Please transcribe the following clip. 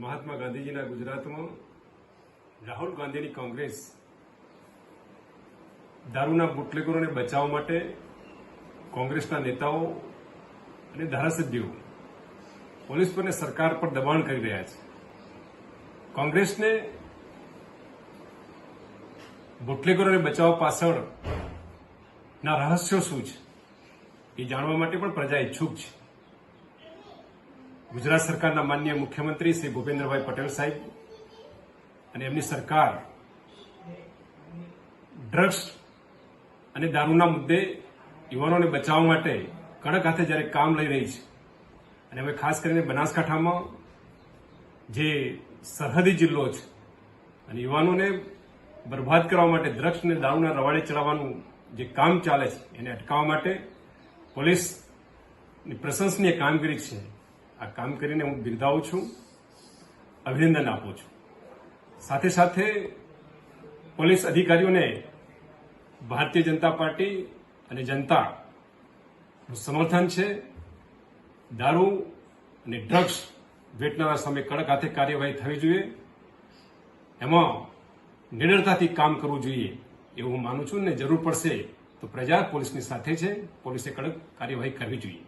મહાત્મા ગાંધીજીના ગુજરાતમાં રાહુલ ગાંધીની કોંગ્રેસ દારૂના બુટલેગરોને બચાવવા માટે કોંગ્રેસના નેતાઓ અને ધારાસભ્યો પોલીસ પર અને સરકાર પર દબાણ કરી રહ્યા છે. કોંગ્રેસને બુટલેગરોને બચાવવા પાછળના રહસ્યો શું છે એ જાણવા માટે પણ પ્રજા ઇચ્છુક છે. ગુજરાત સરકારના માનનીય મુખ્યમંત્રી શ્રી ભૂપેન્દ્રભાઈ પટેલ સાહેબ અને એમની સરકાર ડ્રગ્સ અને દારૂના મુદ્દે યુવાનોને બચાવવા માટે કડક હાથે જ્યારે કામ લઈ રહી છે અને હવે ખાસ કરીને બનાસકાંઠામાં જે સરહદી જિલ્લો છે અને યુવાનોને બરબાદ કરવા માટે ડ્રગ્સ અને દારૂના રવાડે ચડાવવાનું જે કામ ચાલે છે એને અટકાવવા માટે પોલીસની પ્રશંસનીય કામગીરી છે. આ કામ કરીને હું બિરદાવું છું, અભિનંદન આપું છું. સાથે સાથે પોલીસ અધિકારીઓને ભારતીય જનતા પાર્ટી અને જનતાનું સમર્થન છે. દારૂ અને ડ્રગ્સ વેચનારા સામે કડક હાથે કાર્યવાહી થવી જોઈએ. એમાં નિડરતાથી કામ કરવું જોઈએ એવું હું માનું છું ને જરૂર પડશે તો પ્રજા પોલીસની સાથે છે. પોલીસે કડક કાર્યવાહી કરવી જોઈએ.